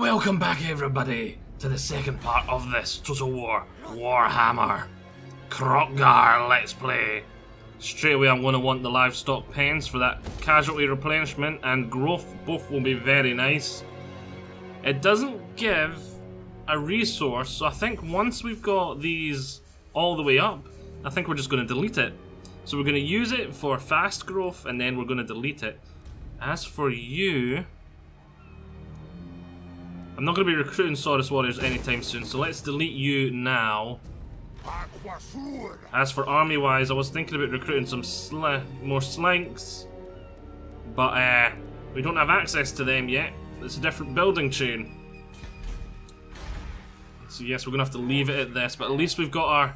Welcome back everybody to the second part of this Total War Warhammer Kroq-Gar Let's Play. Straight away I'm going to want the livestock pens for that casualty replenishment and growth, both will be very nice. It doesn't give a resource, so I think once we've got these all the way up, I think we're just going to delete it. So we're going to use it for fast growth and then we're going to delete it. As for you, I'm not going to be recruiting Saurus Warriors anytime soon, so let's delete you now. As for army wise, I was thinking about recruiting some more slinks, but we don't have access to them yet. It's a different building chain. So yes, we're going to have to leave it at this, but at least we've got our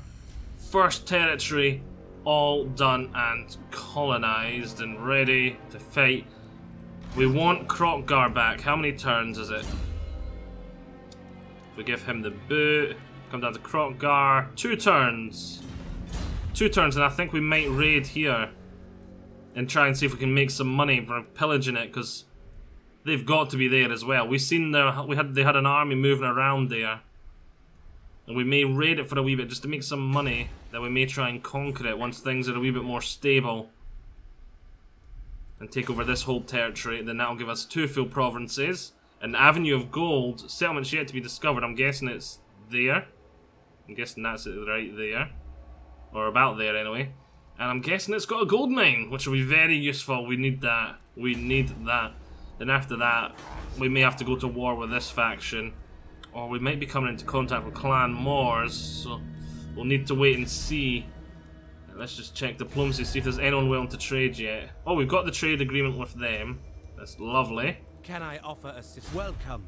first territory all done and colonized and ready to fight. We want Kroq-Gar back. How many turns is it? We give him the boot, come down to Kroq-Gar, 2 turns. 2 turns, and I think we might raid here and try and see if we can make some money from pillaging it, because they've got to be there as well. We've seen they had an army moving around there, and we may raid it for a wee bit just to make some money. Then we may try and conquer it once things are a wee bit more stable and take over this whole territory. Then that'll give us 2 full provinces. An avenue of gold, settlements yet to be discovered. I'm guessing it's there. I'm guessing that's it right there. Or about there anyway. And I'm guessing it's got a gold mine, which will be very useful. We need that. We need that. Then after that, we may have to go to war with this faction. Or we might be coming into contact with Clan Moors. So we'll need to wait and see. Let's just check diplomacy, see if there's anyone willing to trade yet. Oh, we've got the trade agreement with them. That's lovely. Can I offer assistance? Welcome,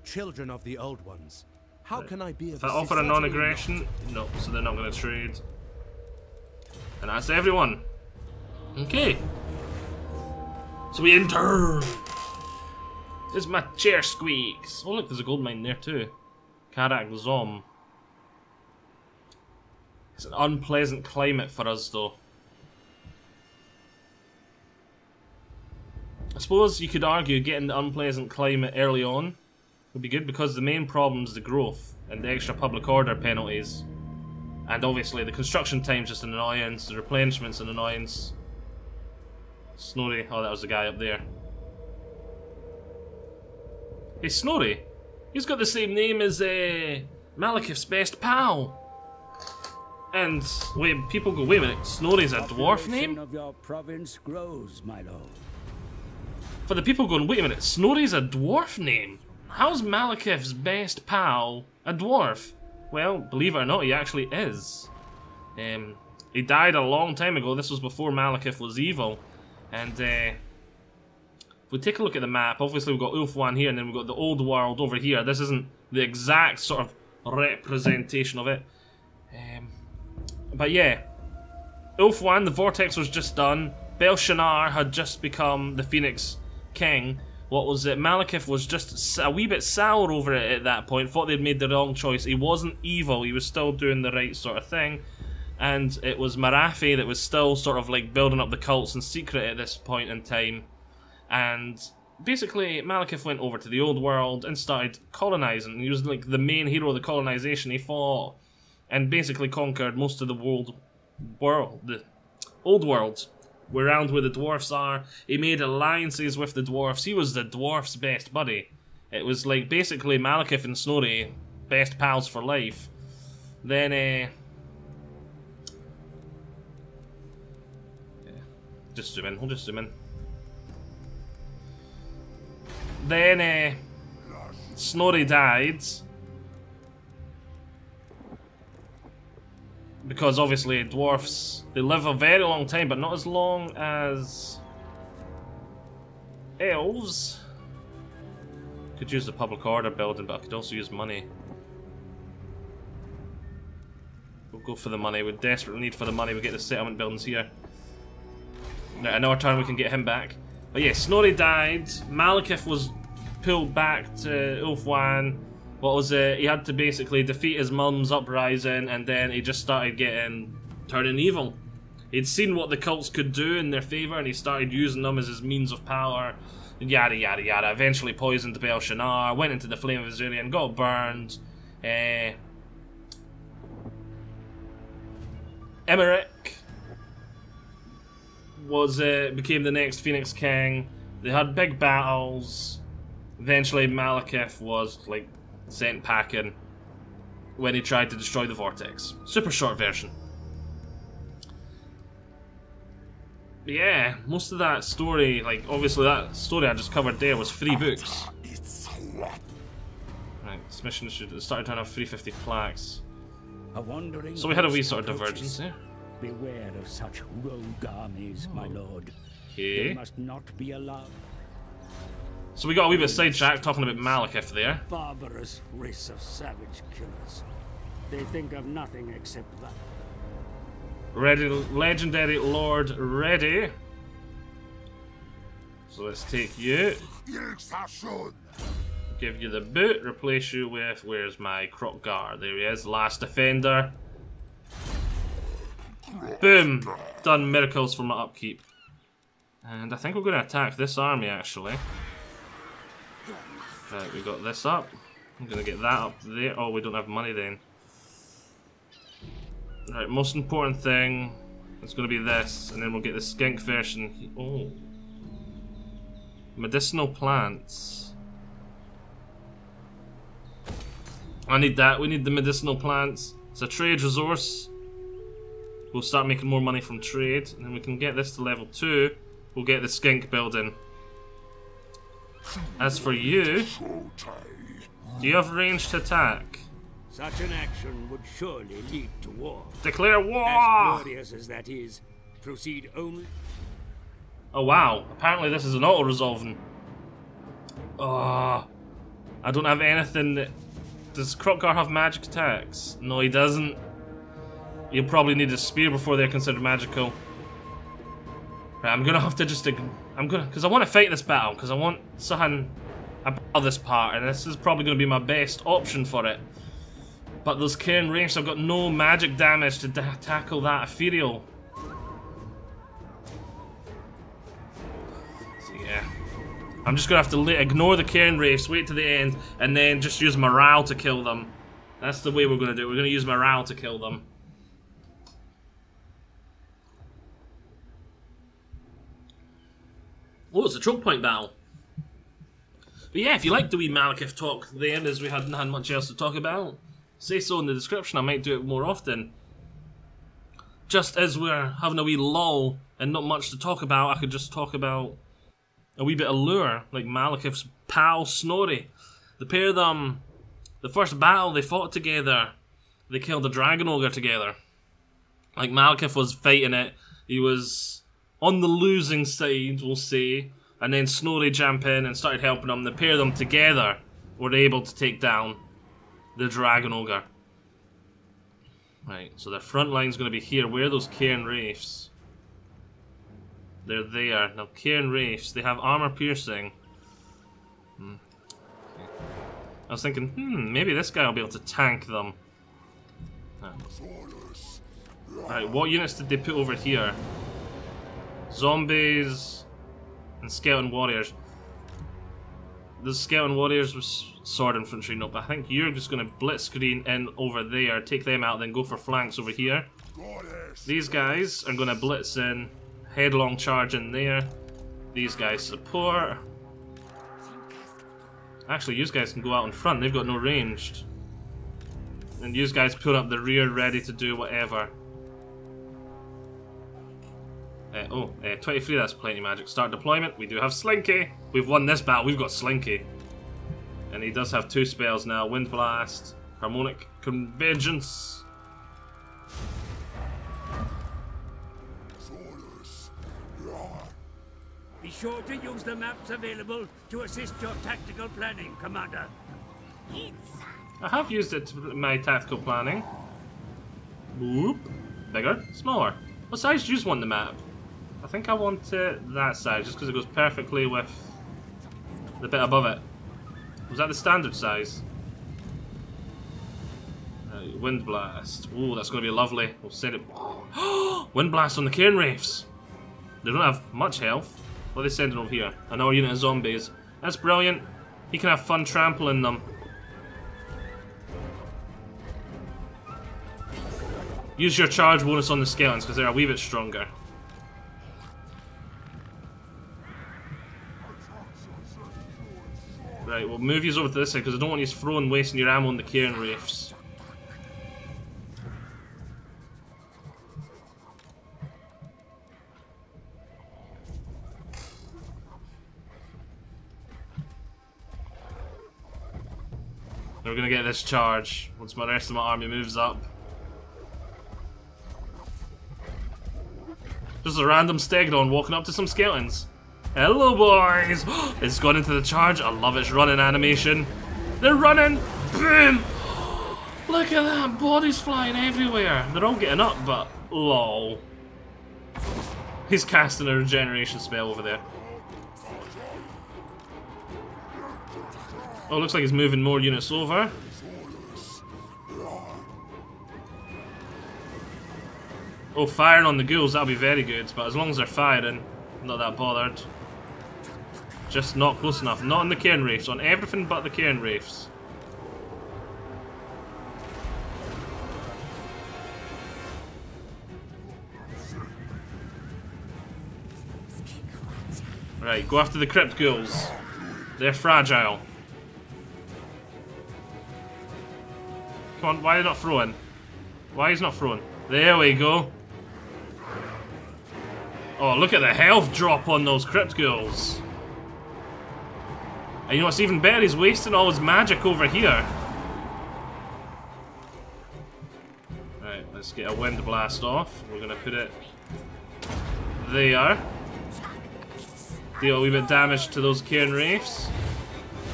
children of the old ones. How can I be of assistance? If I offer a non-aggression, no, so they're not going to trade. And that's everyone. Okay. So we enter. As my chair squeaks. Oh look, there's a gold mine there too. Karak Zom. It's an unpleasant climate for us though. I suppose you could argue getting the unpleasant climate early on would be good, because the main problem is the growth and the extra public order penalties. And obviously the construction time's just an annoyance, the replenishment's an annoyance. Snorri, oh that was the guy up there. Hey Snorri, he's got the same name as Malekith's best pal. And wait, people go, wait a minute, Snorri's a dwarf name? Of your province grows, my lord. For the people going, wait a minute, Snorri's a dwarf name? How's Malekith's best pal a dwarf? Well, believe it or not, he actually is. He died a long time ago. This was before Malekith was evil. And if we take a look at the map, obviously we've got Ulthuan here and then we've got the old world over here. This isn't the exact sort of representation of it. But yeah, Ulthuan, the Vortex was just done. Belshazzar had just become the Phoenix King. What was it? Malekith was just a wee bit sour over it at that point. Thought they'd made the wrong choice. He wasn't evil. He was still doing the right sort of thing. And it was Marathi that was still sort of like building up the cults in secret at this point in time. And basically, Malekith went over to the old world and started colonizing. He was like the main hero of the colonization. He fought and basically conquered most of the the old world. Around where the dwarfs are. He made alliances with the dwarfs. He was the dwarfs' best buddy. It was like basically Malekith and Snorri, best pals for life. Then yeah. Just zoom in, we'll just zoom in. Then Snorri died. Because obviously dwarfs, they live a very long time, but not as long as elves. Could use the public order building, but I could also use money. We'll go for the money. We desperately need for the money. We get the settlement buildings here. Now, another turn we can get him back. But yeah, Snorri died. Malekith was pulled back to Ulthuan. What was it? He had to basically defeat his mum's uprising, and then he just started turning evil. He'd seen what the cults could do in their favour, and he started using them as his means of power. Yada yada yada. Eventually poisoned Belshazzar, went into the Flame of Azurian, got burned. Emmerich became the next Phoenix King. They had big battles. Eventually Malekith was like sent packing when he tried to destroy the Vortex. Super short version. But yeah, most of that story, like obviously that story I just covered there was 3 books. Right, this mission should start to have 350 plaques. So we had a wee sort of divergence there. Beware of such rogue armies, my lord. Okay. They must not be allowed. So we got a wee bit sidetracked talking about Malekith there. Barbarous race of savage killers. They think of nothing except that. Ready, legendary Lord ready. So let's take you. Give you the boot, replace you with, where's my Kroq-Gar? There he is, last defender. Boom! Done miracles for my upkeep. And I think we're going to attack this army actually. Right, we got this up. I'm going to get that up there. Oh, we don't have money then. Right, most important thing is going to be this, and then we'll get the skink version. Oh. Medicinal plants. I need that. We need the medicinal plants. It's a trade resource. We'll start making more money from trade, and then we can get this to level 2. We'll get the skink building. As for you, do you have range to attack? Such an action would surely lead to war. Declare war! As glorious as that is, proceed only. Oh wow, apparently this is an auto-resolving. Oh, I don't have anything that... Does Kroq-Gar have magic attacks? No, he doesn't. You'll probably need a spear before they're considered magical. Right, I'm gonna have to just... because I want to fight this battle, because I want something about this part, and this is probably going to be my best option for it. But those Cairn Wraiths, I've got no magic damage to tackle that ethereal. So yeah, I'm just gonna have to ignore the Cairn Wraiths, wait to the end, and then just use morale to kill them. That's the way we're gonna do it. We're gonna use morale to kill them. Oh, it's a choke point battle. But yeah, if you like the wee Malekith talk then, as we hadn't had much else to talk about, say so in the description. I might do it more often. Just as we're having a wee lull and not much to talk about, I could just talk about a wee bit of lore, like Malekith's pal Snorri. The pair of them, the first battle they fought together, they killed a dragon ogre together. Like Malekith was fighting it, he was on the losing side, we'll say, and then Snorri jumped in and started helping them. The pair of them together were able to take down the dragon ogre. Right, so their front line's going to be here. Where are those Cairn Wraiths? They're there. Now, Cairn Wraiths, they have armor piercing. Okay. I was thinking, maybe this guy will be able to tank them. Alright, what units did they put over here? Zombies and skeleton warriors. The skeleton warriors was sword infantry. Nope, I think you're just going to blitzkrieg in over there, take them out, then go for flanks over here. These guys are going to blitz in, headlong charge in there. These guys support. Actually, you guys can go out in front, they've got no ranged. And you guys put up the rear ready to do whatever. 23, that's plenty magic. Start deployment, we do have Slinky. We've won this battle, we've got Slinky. And he does have 2 spells now, Wind Blast, Harmonic Convergence. Be sure to use the maps available to assist your tactical planning, Commander. I have used it in my tactical planning. Whoop. Bigger, smaller. What size do you want the map? I think I want it that size, just because it goes perfectly with the bit above it. Was that the standard size? Wind Blast. Ooh, that's going to be lovely. We'll set it. Wind Blast on the Cairn Wraiths. They don't have much health. What are they sending over here? Another unit of zombies. That's brilliant. He can have fun trampling them. Use your charge bonus on the skeletons because they're a wee bit stronger. Right, we'll move you over to this side because I don't want you throwing wasting your ammo on the cairn reefs. We're gonna get this charge once the rest of my army moves up. Just a random Stegron walking up to some skeletons. Hello, boys! It's gone into the charge. I love its running animation. They're running! Boom! Look at that! Bodies flying everywhere. They're all getting up, but lol. He's casting a regeneration spell over there. Oh, looks like he's moving more units over. Oh, firing on the ghouls, that'll be very good, but as long as they're firing, I'm not that bothered. Just not close enough. Not on the cairn reefs, on everything but the cairn reefs. Right, go after the crypt ghouls. They're fragile. Come on, why are they not throwing? Why is he not throwing? There we go. Oh, look at the health drop on those crypt ghouls. And you know what's even better? He's wasting all his magic over here. Right, let's get a wind blast off. We're gonna put it there. Deal a wee bit of damage to those cairn reefs.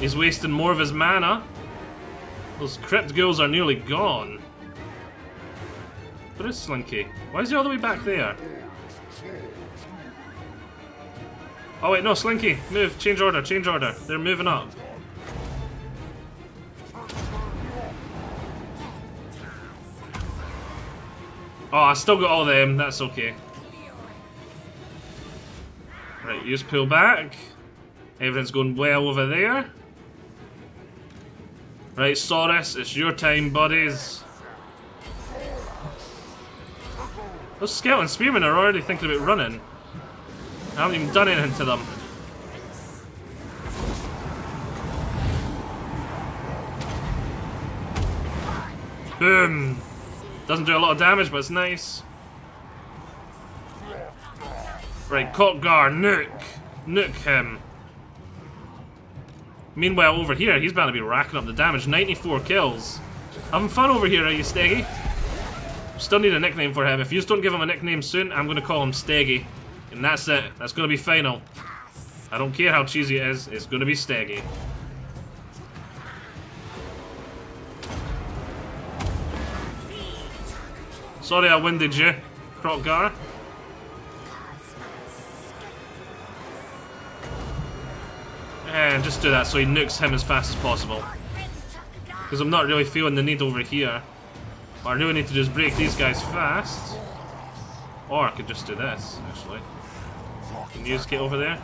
He's wasting more of his mana. Those crypt ghouls are nearly gone. Where is Slinky? Why is he all the way back there? Oh wait, no, Slinky, move, change order, change order. They're moving up. Oh, I still got all of them, that's okay. Right, you just pull back. Everything's going well over there. Right, Saurus, it's your time, buddies. Those skeleton spearmen are already thinking about running. I haven't even done anything to them. Boom! Doesn't do a lot of damage, but it's nice. Right, Kroq-Gar, nuke! Nuke him. Meanwhile, over here, he's bound to be racking up the damage. 94 kills. Having fun over here, are you, Steggy? Still need a nickname for him. If you just don't give him a nickname soon, I'm going to call him Steggy. And that's it. That's going to be final. I don't care how cheesy it is. It's going to be Steggy. Sorry I winded you, Kroq-Gar. And just do that so he nukes him as fast as possible. Because I'm not really feeling the need over here. What I really need to do is break these guys fast. Or I could just do this, actually. Can you just get over there?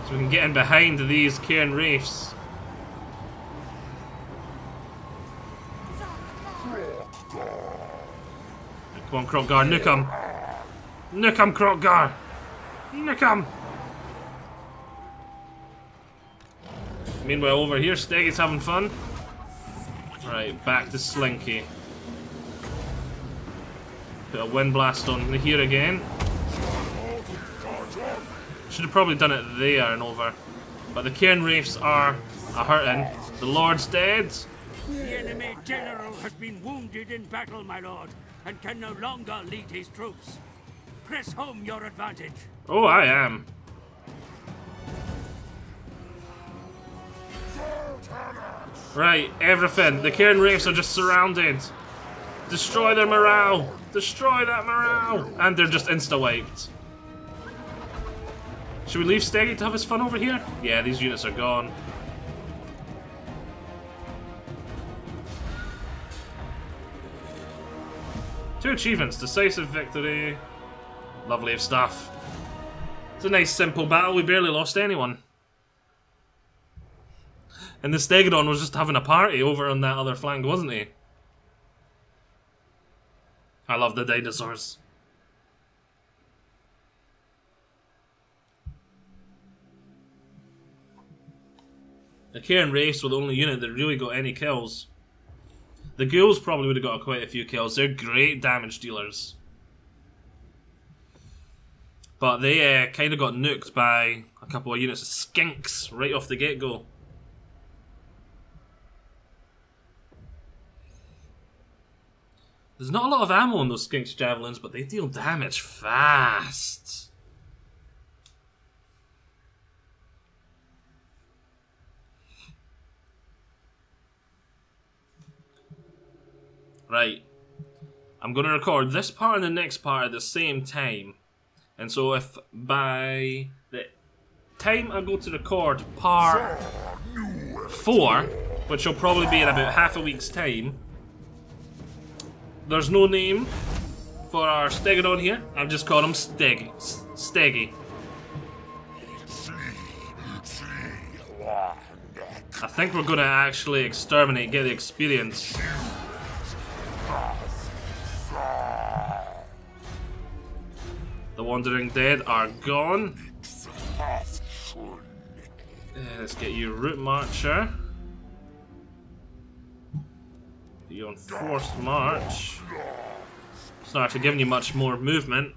So we can get in behind these cairn reefs. Come on, Kroq-Gar, nuke him! Nuke him, Kroq-Gar! Nuke him! Meanwhile, over here, Steggy's having fun. Right, back to Slinky. Put a wind blast on here again. Should have probably done it there and over. But the cairn reefs are a-hurting. The Lord's dead. The enemy general has been wounded in battle, my lord, and can no longer lead his troops. Press home your advantage. Oh, I am. Right, everything. The cairn reefs are just surrounded. Destroy their morale. Destroy that morale. And they're just insta-wiped. Should we leave Steggy to have his fun over here? Yeah, these units are gone. Two achievements. Decisive victory. Lovely stuff. It's a nice simple battle, we barely lost anyone. And the Stegodon was just having a party over on that other flank, wasn't he? I love the dinosaurs. The K and Race were the only unit that really got any kills. The Ghouls probably would have got quite a few kills. They're great damage dealers. But they kind of got nuked by a couple of units of Skinks right off the get-go. There's not a lot of ammo on those Skinks Javelins, but they deal damage fast. Right. I'm going to record this part and the next part at the same time. And so if by the time I go to record part 4, which will probably be in about half a week's time, there's no name for our Stegodon here. I'm just calling him Steggy. I think we're going to actually exterminate, get the experience. The Wandering Dead are gone. Let's get you Route Marcher. Put you on Forced March. It's not actually giving you much more movement.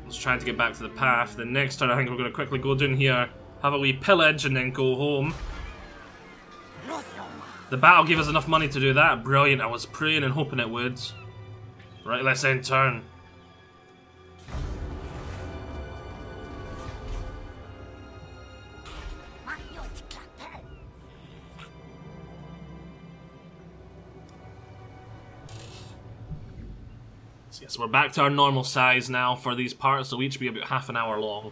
Let's try to get back to the path. The next turn I think we're going to quickly go down here, have a wee pillage and then go home. The battle gave us enough money to do that. Brilliant. I was praying and hoping it would. Right, let's end turn. So yes, we're back to our normal size now for these parts. They'll each be about half an hour long.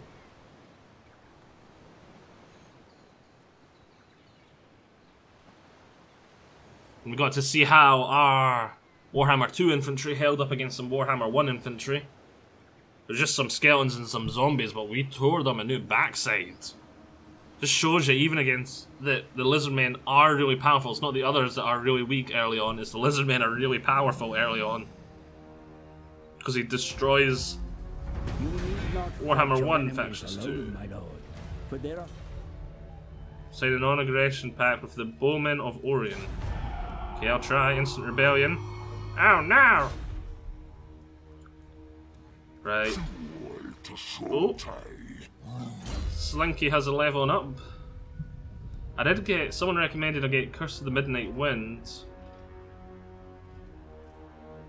And we got to see how our Warhammer 2 infantry held up against some Warhammer 1 infantry. There's just some skeletons and some zombies, but we tore them a new backside. Just shows you, even against the Lizardmen are really powerful. It's not the others that are really weak early on, it's the Lizardmen are really powerful early on. Because he destroys Warhammer 1 factions too. Sign a non-aggression pact with the Bowmen of Orion. Okay, I'll try instant rebellion. Oh no! Right. Oh. Slinky has a leveling up. I did get, someone recommended I get Curse of the Midnight Wind.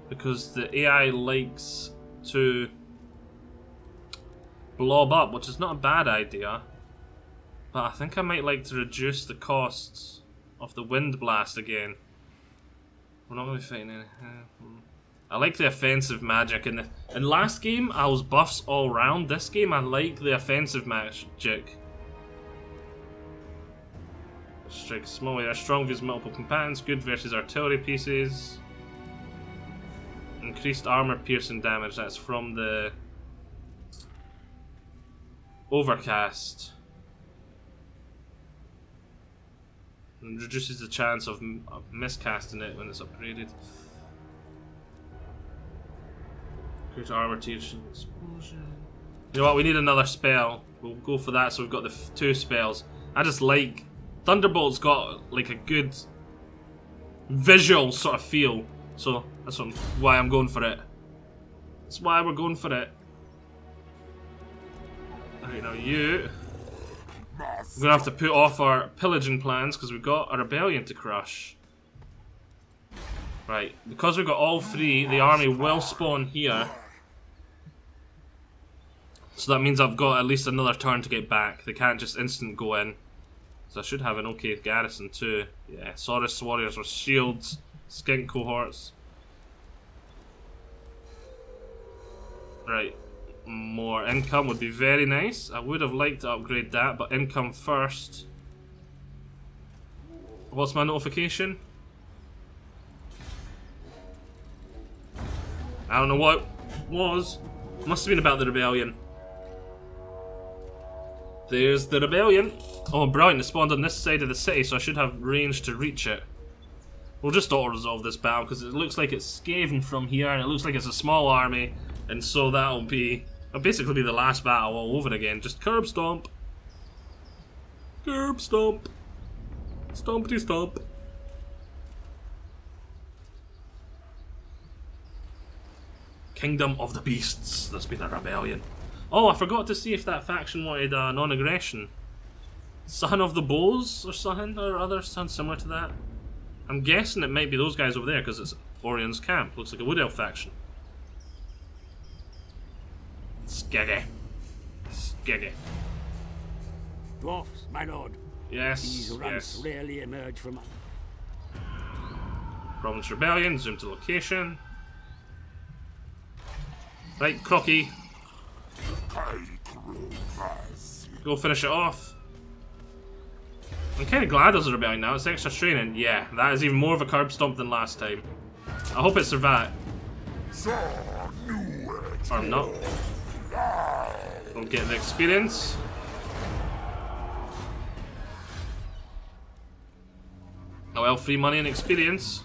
Because the AI likes to blob up, which is not a bad idea. But I think I might like to reduce the costs of the Wind Blast again. We're not really fighting any. I like the offensive magic. In last game, I was buffs all round. This game, I like the offensive magic. Strike small, yeah, strong vs multiple combatants, good versus artillery pieces. Increased armor piercing damage, that's from the Overcast. And reduces the chance of miscasting it when it's upgraded. Great armor piercing explosion. You know what, we need another spell. We'll go for that, so we've got the 2 spells. I just like... Thunderbolt's got like a good visual sort of feel. So that's why I'm going for it. That's why we're going for it. Alright, now you... We're going to have to put off our pillaging plans because we've got a rebellion to crush. Right, because we've got all 3, the army will spawn here. So that means I've got at least another turn to get back. They can't just instant go in. So I should have an okay garrison too. Yeah, Saurus warriors with shields, skink cohorts. Right. More income would be very nice. I would have liked to upgrade that, but income first. What's my notification? I don't know what it was. Must have been about the rebellion. There's the rebellion. Oh, brilliant. It spawned on this side of the city, so I should have range to reach it. We'll just auto-resolve this battle, because it looks like it's Skaven from here, and it looks like it's a small army, and so that'll basically be the last battle all over again. Just curb stomp. Curb stomp. Stompity stomp. Kingdom of the Beasts. There's been a rebellion. Oh, I forgot to see if that faction wanted non-aggression. Son of the Bows or something or other, something similar to that. I'm guessing it might be those guys over there because it's Orion's camp. Looks like a Wood Elf faction. Skeggy. Skeggy. Dwarfs, my lord. Yes, These ranks yes. rarely emerge from... Province Rebellion, zoom to location. Right, Kroq-Gar. Go finish it off. I'm kind of glad there's a rebellion now. It's extra training. Yeah, that is even more of a curb stomp than last time. I hope it survives. Or not. We'll get the experience. Oh well, free money and experience.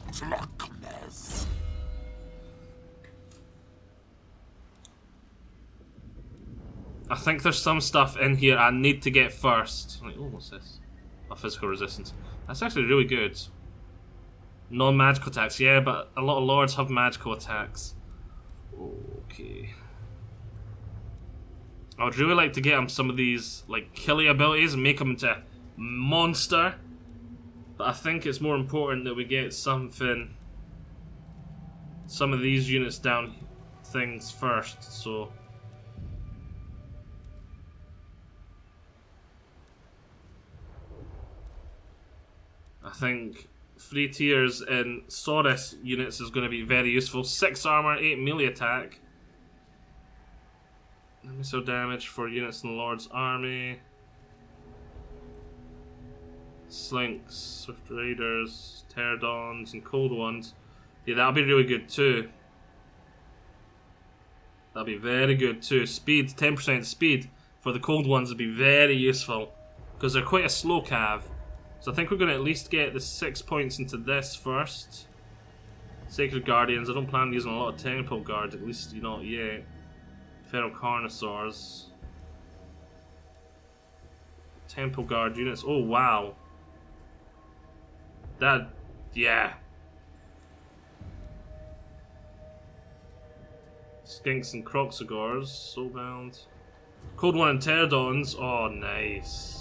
I think there's some stuff in here I need to get first. Like, oh, what's this? A physical resistance. That's actually really good. Non-magical attacks, yeah, but a lot of lords have magical attacks. Okay. I would really like to get him some of these, like, killy abilities and make him into monster. But I think it's more important that we get something, some of these units down things first, so. I think 3 tiers in Saurus units is going to be very useful. 6 armor, 8 melee attack. Missile damage for units in the Lord's army. Slinks, Swift Raiders, Pterodons, and Cold Ones. Yeah, that'll be really good too. That'll be very good too. Speed, 10% speed for the Cold Ones would be very useful. Because they're quite a slow cav. So I think we're going to at least get the 6 points into this first. Sacred Guardians, I don't plan on using a lot of Temple Guards, at least not yet. Feral Carnosaurs. Temple Guard units, oh wow. That, yeah. Skinks and Kroq-Gars, Soulbound. Cold One and Pterodons, oh nice.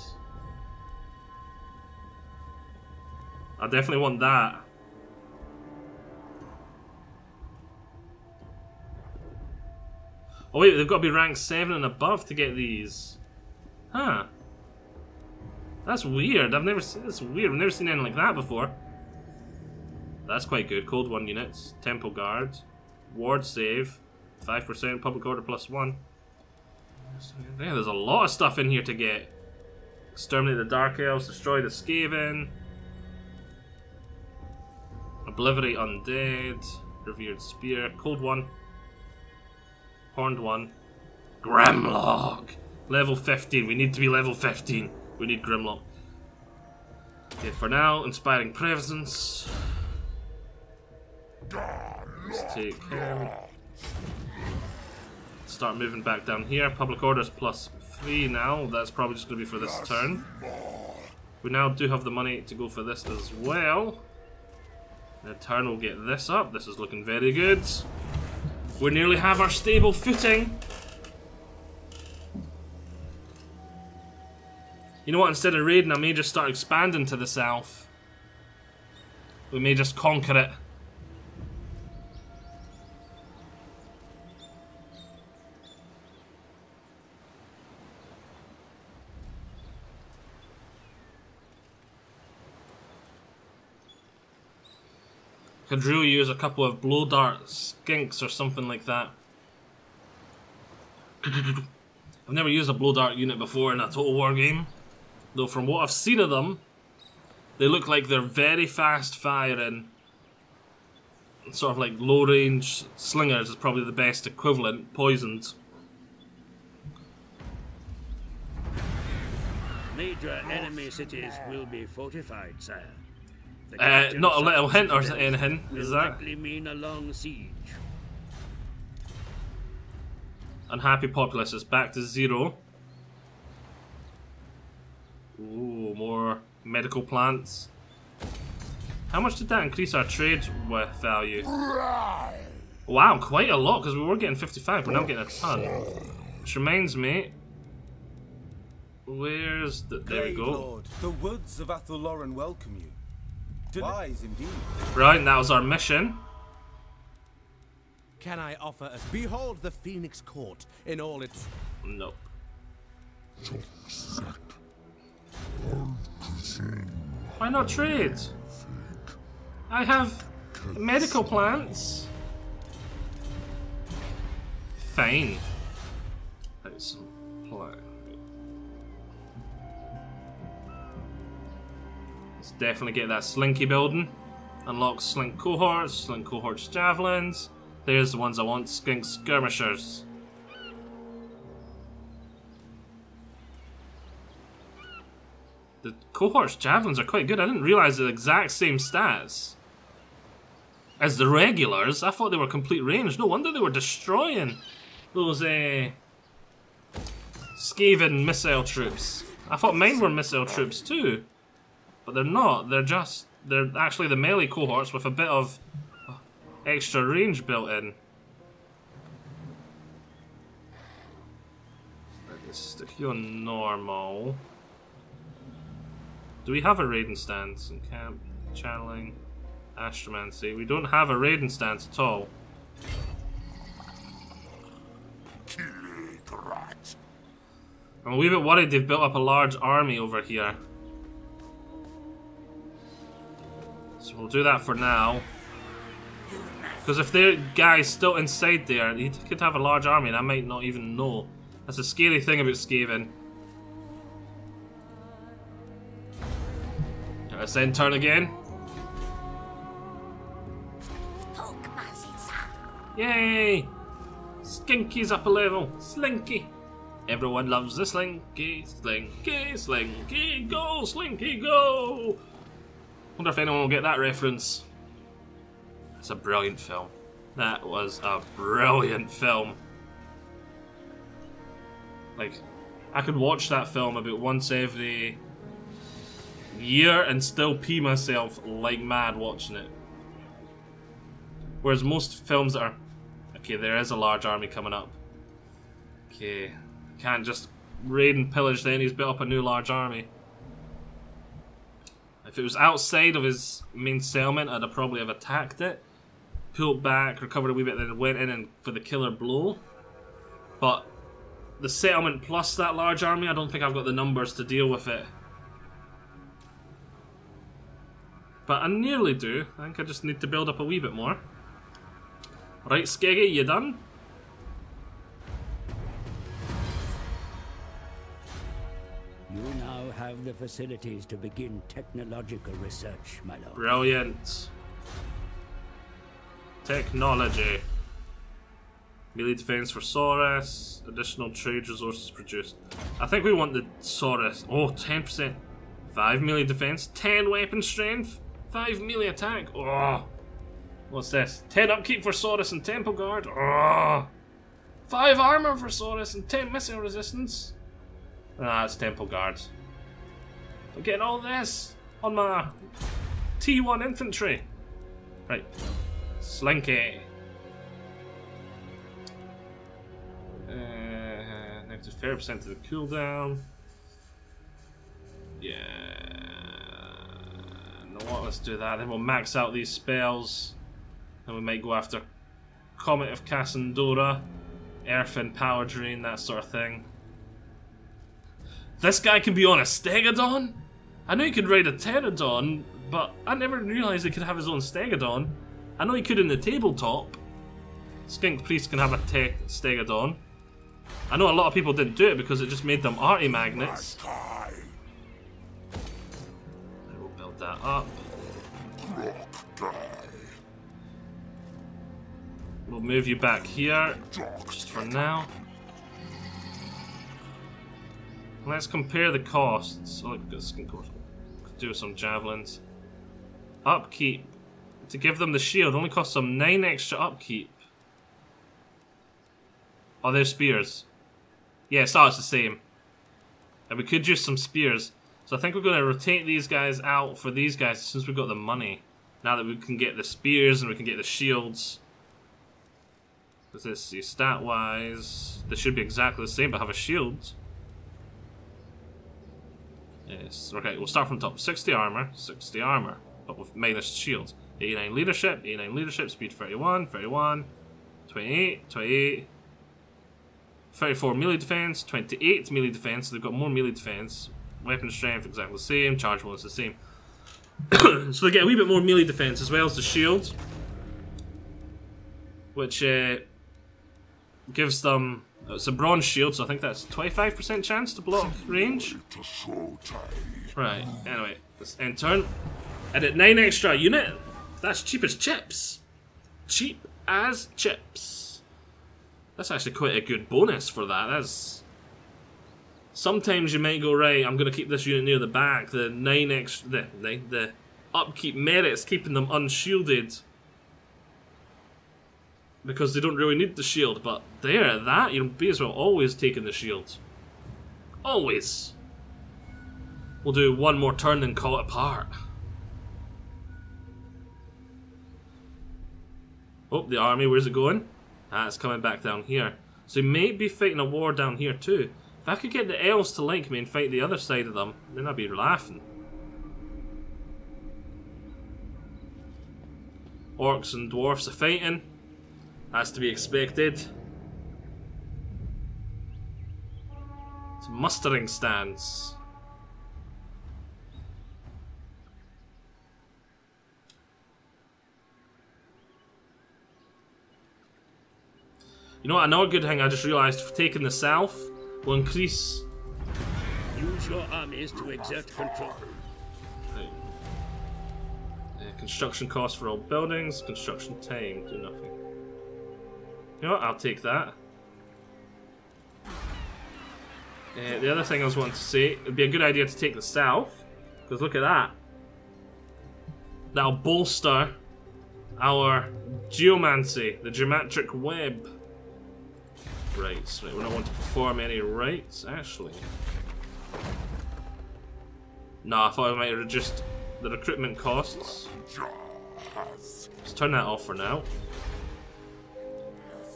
I definitely want that. Oh wait, they've got to be rank 7 and above to get these. Huh. That's weird. I've never seen this. Weird. I've never seen anything like that before. That's quite good. Cold One units, Temple Guard, Ward Save, 5% Public Order +1. Yeah, there's a lot of stuff in here to get. Exterminate the Dark Elves, destroy the Skaven. Obliterate Undead, Revered Spear, Cold One, Horned One, Grimlock, level 15. We need to be level 15. We need Grimlock. Okay, for now, Inspiring Presence. Let's take him. Start moving back down here. Public Orders +3 now. That's probably just going to be for this turn. We now do have the money to go for this as well. In turn, we'll get this up. This is looking very good. We nearly have our stable footing. You know what? Instead of raiding, I may just start expanding to the south. We may just conquer it. Could really use a couple of blow dart skinks or something like that. I've never used a blow dart unit before in a Total War game, though from what I've seen of them, they look like they're very fast firing. Sort of like low range slingers is probably the best equivalent, poisoned. Major enemy cities will be fortified, sire. Not a little hint or anything, is that? Likely mean a long siege. Unhappy populace is back to 0. Ooh, more medical plants. How much did that increase our trade with value? Wow, quite a lot, because we were getting 55, we're now getting a ton. Which reminds me, where's the... there we go. Lord, the woods of Athelloren welcome you. Wise indeed. Right, that was our mission. Can I offer us? Behold the Phoenix Court in all its... Nope. Why not trade? I have medical plants. Fine. That's some plant. Let's definitely get that slinky building. Unlock slink cohorts, javelins. There's the ones I want, skink skirmishers. The cohorts javelins are quite good. I didn't realize the exact same stats as the regulars. I thought they were complete range. No wonder they were destroying those Skaven missile troops. I thought mine were missile troops too, but they're not. They're actually the melee cohorts with a bit of extra range built in. Let's stick you on normal. Do we have a raiding stance in camp? Channeling, astromancy. We don't have a raiding stance at all. I'm a wee bit worried they've built up a large army over here. So we'll do that for now. Because if their guy's still inside there, he could have a large army and I might not even know. That's a scary thing about Skaven. Let's end turn again. Yay! Skinky's up a level. Slinky. Everyone loves the Slinky. Slinky, Slinky, go! Slinky, go! Wonder if anyone will get that reference. It's a brilliant film. That was a brilliant film. Like, I could watch that film about once every year and still pee myself like mad watching it. Whereas most films that are... Okay, there is a large army coming up. Okay, can't just raid and pillage then he's built up a new large army. If it was outside of his main settlement, I'd probably have attacked it, pulled back, recovered a wee bit, then went in and for the killer blow. But the settlement plus that large army, I don't think I've got the numbers to deal with it. But I nearly do. I think I just need to build up a wee bit more. Right, Skeggy, you done? You now have the facilities to begin technological research, my lord. Brilliant. Technology. Melee defense for Saurus. Additional trade resources produced. I think we want the Saurus. Oh, 10%. 5 melee defense. 10 weapon strength. 5 melee attack. Oh. What's this? 10 upkeep for Saurus and Temple Guard. Oh. 5 armor for Saurus and 10 missile resistance. Ah, it's Temple Guard. I'm getting all this on my T1 infantry. Right. Slinky. Negative 30% to the cooldown. Yeah. Know what? Let's do that. Then we'll max out these spells. And we might go after Comet of Cassandora, Earth and Power Drain, that sort of thing. This guy can be on a Stegodon? I know he could ride a Pterodon, but I never realised he could have his own Stegodon. I know he could in the tabletop. Skink Priest can have a Stegodon. I know a lot of people didn't do it because it just made them arty magnets. I will build that up. We'll move you back here, just for now. Let's compare the costs. Oh, look, we've got skin course. Do some javelins. Upkeep. To give them the shield only costs them 9 extra upkeep. Oh, there's spears. Yeah, so it's the same. And we could use some spears. So I think we're going to rotate these guys out for these guys since we've got the money. Now that we can get the spears and we can get the shields. Let's see, stat-wise, they should be exactly the same but have a shield. Yes, okay, we'll start from top. 60 armor, but with minus shield. 89 leadership, speed 31, 28, 34 melee defense, 28 melee defense, so they've got more melee defense. Weapon strength, exactly the same, chargeable is the same. So they get a wee bit more melee defense as well as the shield. Which gives them... It's a bronze shield, so I think that's 25% chance to block range. Right, anyway, let's end turn. And at 9 extra unit, that's cheap as chips. Cheap as chips. That's actually quite a good bonus for that. That's... Sometimes you might go, right, I'm going to keep this unit near the back. The 9 extra... The upkeep merits keeping them unshielded. Because they don't really need the shield, but there, at that, you'll be as well always taking the shield. Always. We'll do one more turn and call it apart. Oh, the army, where's it going? Ah, it's coming back down here. So they may be fighting a war down here too. If I could get the elves to link me and fight the other side of them, then I'd be laughing. Orcs and dwarfs are fighting. As to be expected. It's mustering stands. You know what, another good thing I just realised, for taking the south will increase... Use your armies to exert control. Construction costs for all buildings, construction time, do nothing. You know what, I'll take that. The other thing I was wanting to say, it'd be a good idea to take the south, because look at that. That'll bolster our geomancy, the geometric web. Rights, right, we don't want to perform any rights, actually. No, I thought I might have reduced the recruitment costs. Let's turn that off for now.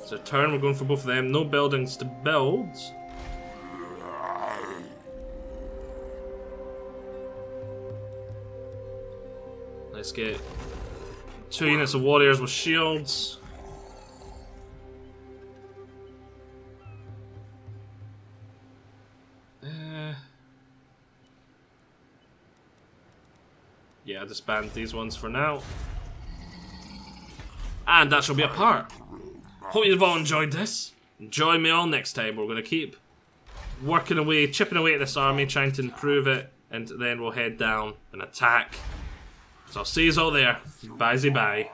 So turn, we're going for both of them. No buildings to build. Let's get 2 units of warriors with shields. Yeah, I'll disband these ones for now. And that shall be a part. Hope you've all enjoyed this. Join me all next time. We're going to keep working away, chipping away at this army, trying to improve it, and then we'll head down and attack. So I'll see you all there. Bye-bye.